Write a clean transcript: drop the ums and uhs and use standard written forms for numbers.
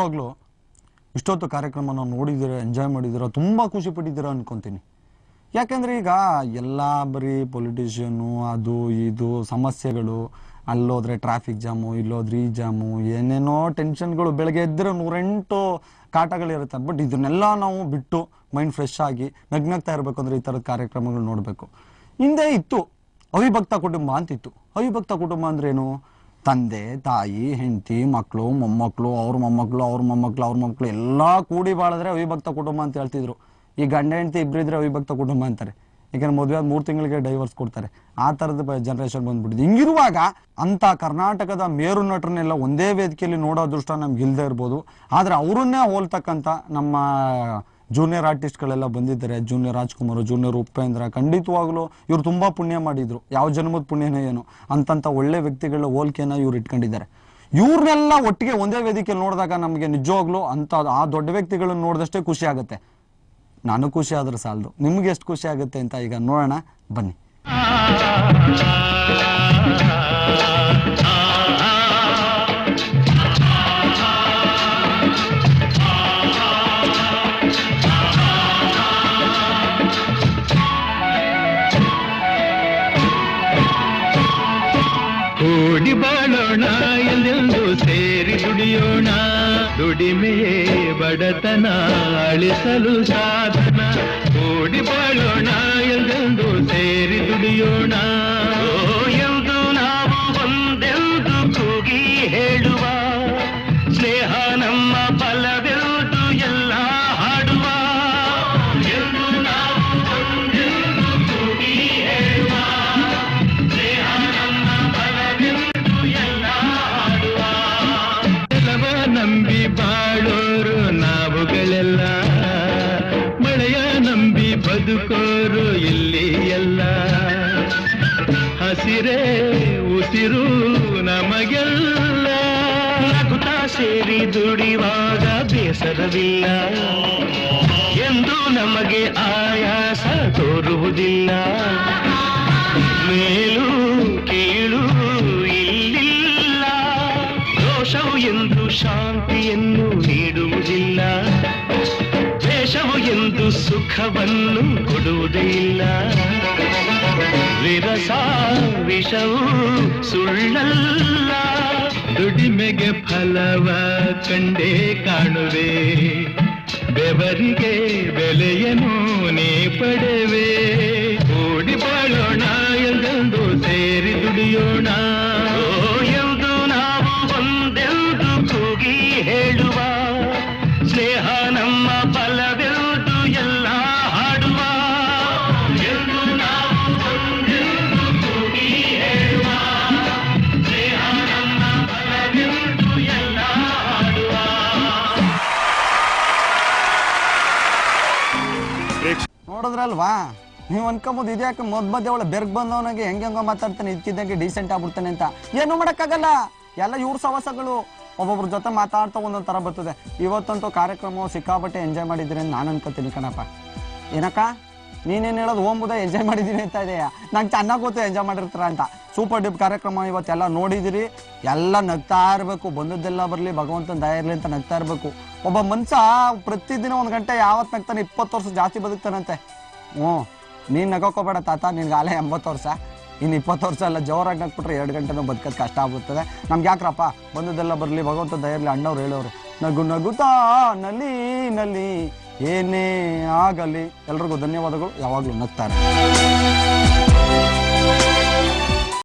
ಯಾವಾಗಲೂ ಇಷ್ಟೊತ್ತು ಕಾರ್ಯಕ್ರಮನ ನೋಡಿದ್ದೀರಾ, ಎಂಜಾಯ್ ಮಾಡಿದ್ದೀರಾ, ತುಂಬ ಖುಷಿ ಪಟ್ಟಿದ್ದೀರಾ ಅನ್ಕೊತೀನಿ. ಯಾಕೆಂದರೆ ಈಗ ಎಲ್ಲ ಬರೀ ಪೊಲಿಟಿಷಿಯನು, ಅದು ಇದು ಸಮಸ್ಯೆಗಳು, ಅಲ್ಲೋದ್ರೆ ಟ್ರಾಫಿಕ್ ಜಾಮು, ಇಲ್ಲೋದ್ರೆ ಈ ಜಾಮು, ಏನೇನೋ ಟೆನ್ಷನ್ಗಳು, ಬೆಳಗ್ಗೆ ಎದ್ದರೆ 108 ಕಾಟಗಳಿರುತ್ತೆ. ಬಟ್ ಇದನ್ನೆಲ್ಲ ನಾವು ಬಿಟ್ಟು ಮೈಂಡ್ ಫ್ರೆಶ್ ಆಗಿ ನಗ್ನಗ್ತಾ ಇರಬೇಕು ಅಂದರೆ ಈ ಥರದ ಕಾರ್ಯಕ್ರಮಗಳು ನೋಡಬೇಕು. ಹಿಂದೆ ಇತ್ತು ಅವಿಭಕ್ತ ಕುಟುಂಬ ಅಂತಿತ್ತು. ಅವಿಭಕ್ತ ಕುಟುಂಬ ಅಂದ್ರೇನು? ತಂದೆ, ತಾಯಿ, ಹೆಂಡತಿ, ಮಕ್ಕಳು, ಮೊಮ್ಮಕ್ಕಳು, ಅವ್ರ ಮೊಮ್ಮಕ್ಕಳು, ಅವ್ರ ಮೊಮ್ಮಕ್ಕಳು, ಅವ್ರ ಮಕ್ಕಳು ಎಲ್ಲ ಕೂಡಿ ಬಾಳಿದ್ರೆ ಅವಿಭಕ್ತ ಕುಟುಂಬ ಅಂತ ಹೇಳ್ತಿದ್ರು. ಈ ಗಂಡ ಹೆಂಡತಿ ಇಬ್ಬರಿದ್ರೆ ಅವಿಭಕ್ತ ಕುಟುಂಬ ಅಂತಾರೆ. ಯಾಕಂದ್ರೆ ಮದುವೆ ಆದ 3 ತಿಂಗಳಿಗೆ ಡೈವರ್ಸ್ ಕೊಡ್ತಾರೆ. ಆ ಥರದ ಜನರೇಷನ್ ಬಂದ್ಬಿಟ್ಟಿದೆ. ಹಿಂಗಿರುವಾಗ ಅಂಥ ಕರ್ನಾಟಕದ ಮೇರು ನಟರನ್ನೆಲ್ಲ ಒಂದೇ ವೇದಿಕೆಯಲ್ಲಿ ನೋಡೋ ಅದೃಷ್ಟ ನಮ್ಗೆ ಇಲ್ಲದೆ ಇರ್ಬೋದು. ಆದರೆ ಅವರನ್ನೇ ಹೋಲ್ತಕ್ಕಂಥ ನಮ್ಮ ಜೂನಿಯರ್ ಆರ್ಟಿಸ್ಟ್ಗಳೆಲ್ಲ ಬಂದಿದ್ದಾರೆ. ಜೂನಿಯರ್ ರಾಜ್ಕುಮಾರ್, ಜೂನಿಯರ್ ಉಪೇಂದ್ರ, ಖಂಡಿತವಾಗ್ಲೂ ಇವ್ರು ತುಂಬ ಪುಣ್ಯ ಮಾಡಿದ್ರು. ಯಾವ ಜನ್ಮದ ಪುಣ್ಯನೇ ಏನು ಅಂತಂಥ ಒಳ್ಳೆ ವ್ಯಕ್ತಿಗಳ ಹೋಲಿಕೆಯನ್ನು ಇವ್ರು ಇಟ್ಕೊಂಡಿದ್ದಾರೆ. ಇವ್ರನ್ನೆಲ್ಲ ಒಟ್ಟಿಗೆ ಒಂದೇ ವೇದಿಕೆಯಲ್ಲಿ ನೋಡಿದಾಗ ನಮಗೆ ನಿಜವಾಗ್ಲೂ ಅಂಥ ಆ ದೊಡ್ಡ ವ್ಯಕ್ತಿಗಳನ್ನು ನೋಡಿದಷ್ಟೇ ಖುಷಿ ಆಗುತ್ತೆ. ನಾನು ಖುಷಿ ಆದ್ರೆ ಸಾಲದು, ನಿಮ್ಗೆ ಎಷ್ಟು ಖುಷಿ ಆಗುತ್ತೆ ಅಂತ ಈಗ ನೋಡೋಣ ಬನ್ನಿ. ಕೂಡಿ ಬಾಳೋಣ ಎಲ್ಲೆಂದು ಸೇರಿ ದುಡಿಯೋಣ, ದುಡಿಮೆಯೇ ಬಡತನ ಅಳಿಸಲು ಸಾಧನ. ಕೂಡಿ ಬಾಳೋಣ ಎಲ್ಲೆಂದು ಸೇರಿ ದುಡಿಯೋಣ ಎಂದು ನಾವು ಒಂದೆಂದು ಕೂಗಿ ಹೇಳುವ, ಸ್ನೇಹ ನಮ್ಮ ಫಲವೆಂದು ಎಲ್ಲ ಹಾಡುವ. ಎಂದು ನಾವು ಒಂದೆಂದು ಕೂಗಿ ಹೇಳುವ, ಸ್ನೇಹ ನಮ್ಮ ಫಲವೆಂದು ಎಲ್ಲ ಹಾಡುವ. ಕೆಲವ ನಂಬಿ ಬಾಳೋರು ನಾವುಗಳೆಲ್ಲ, ಮಳೆಯ ನಂಬಿ ಬದುಕೋರು ಇಲ್ಲಿ ಎಲ್ಲ. ಹಸಿರೇ ಉಸಿರು ನಮಗೆಲ್ಲ, ನಗುತ್ತಾ ಸೇರಿ ದುಡಿವಾಗ ಬೇಸರವಿಲ್ಲ, ಎಂದು ನಮಗೆ ಆಯಾಸ ತೋರುವುದಿಲ್ಲ. ಮೇಲು ಕೀಳು ಇಲ್ಲಿಲ್ಲ, ದೋಷವು ಎಂದು ಶಾಂತಿಯನ್ನು ನೀಡುವುದಿಲ್ಲ, ದ್ವೇಷವು ಎಂದು ಸುಖವನ್ನು ಕೊಡುವುದೇ ಇಲ್ಲ. ವಿರಸ ವಿಷವು ಸುಳ್ಳಲ್ಲ, ದುಡಿಮೆಗೆ ಫಲವ ಕಂಡೇ ಕಾಣುವೆ, ಬೆವರಿಗೆ ಬೆಲೆಯನ್ನು ನೀ ಪಡೆವೆ. ಕೂಡಿ ಬಾಳೋಣ ಎಲ್ಲೆಂದು ಸೇರಿ ದುಡಿಯೋಣ ಎಂದು ನಾವು ಒಂದೆಂದು ಕೂಗಿ ಹೇಳುವ, ಸ್ನೇಹ ನಮ್ಮ ಫಲವೆಂದು ಎಲ್ಲ ಹಾಡುವ. ಎಂದು ನಾವು ಒಂದೆಂದು ಕೂಗಿ ಹೇಳುವ, ಸ್ನೇಹ ನಮ್ಮ ಫಲವೆಂದು ಎಲ್ಲ ಹಾಡುವ. ನೋಡಿದ್ರಲ್ವಾ, ನೀವು ಅನ್ಕೊಂಬೋದು ಇದ್ಯಾಕೆ ಮಧ್ಯ ಒಳ್ಳೆ ಬೆರ್ಗ್ ಬಂದವನಿಗೆ ಹೆಂಗೆಂಗೋ ಮಾತಾಡ್ತಾನೆ, ಇದ್ಕಿದ್ದಂಗೆ ಡೀಸೆಂಟ್ ಆಗ್ಬಿಡ್ತಾನೆ ಅಂತ. ಏನೂ ಮಾಡೋಕ್ಕಾಗಲ್ಲ, ಎಲ್ಲ ಇವ್ರ ಸವಾಸಗಳು. ಒಬ್ಬೊಬ್ರ ಜೊತೆ ಮಾತಾಡ್ತಾ ಒಂದೊಂದು ಥರ ಬರ್ತದೆ. ಇವತ್ತಂತೂ ಕಾರ್ಯಕ್ರಮ ಸಿಕ್ಕಾಪಟ್ಟೆ ಎಂಜಾಯ್ ಮಾಡಿದ್ದೀರಿ ಅಂತ ನಾನು ಅನ್ಕೋತೀನಿ ಕಣಪ್ಪ. ಏನಕ್ಕ ನೀನೇನು ಹೇಳೋದು ಹೋಗ್ಬೋದ ಎಂಜಾಯ್ ಮಾಡಿದ್ದೀನಿ ಅಂತ ಇದೆಯಾ? ನಂಗೆ ಚೆನ್ನಾಗಿ ಗೊತ್ತು ಎಂಜಾಯ್ ಮಾಡಿರ್ತಾರ ಅಂತ. ಸೂಪರ್ ಡಿಪ್ ಕಾರ್ಯಕ್ರಮ ಇವತ್ತೆಲ್ಲ ನೋಡಿದಿರಿ. ಎಲ್ಲ ನಗ್ತಾ ಇರಬೇಕು, ಬಂದದ್ದೆಲ್ಲ ಬರಲಿ, ಭಗವಂತನ ದಯ ಇರಲಿ ಅಂತ ನಗ್ತಾ ಇರಬೇಕು. ಒಬ್ಬ ಮನುಷ್ಯ ಪ್ರತಿದಿನ 1 ಗಂಟೆ ಯಾವತ್ತು ನಗ್ತಾನೆ 20 ವರ್ಷ ಜಾಸ್ತಿ ಬದುಕ್ತಾನಂತೆ. ನೀನು ನಗೋಕೋಬೇಡ ತಾತ, ನಿನ್ಗೆ ಆಲೇ 80 ವರ್ಷ, ಇನ್ನು 20 ವರ್ಷ ಎಲ್ಲ ಜೋರಾಗಿ ನಗ್ಬಿಟ್ರೆ 2 ಗಂಟೆನೂ ಬದುಕೋದು ಕಷ್ಟ ಆಗ್ಬಿಡ್ತದೆ. ನಮ್ಗೆ ಯಾಕ್ರಪ್ಪ, ಬಂದದ್ದೆಲ್ಲ ಬರಲಿ, ಭಗವಂತ ದಯ ಇರಲಿ. ಅಣ್ಣವ್ರು ಹೇಳೋರು, ನಗು ನಗುತ್ತಾ ನಲ್ಲಿ ನಲ್ಲಿ ಏನೇ ಆಗಲಿ. ಎಲ್ರಿಗೂ ಧನ್ಯವಾದಗಳು. ಯಾವಾಗಲೂ ನಗ್ತಾರೆ.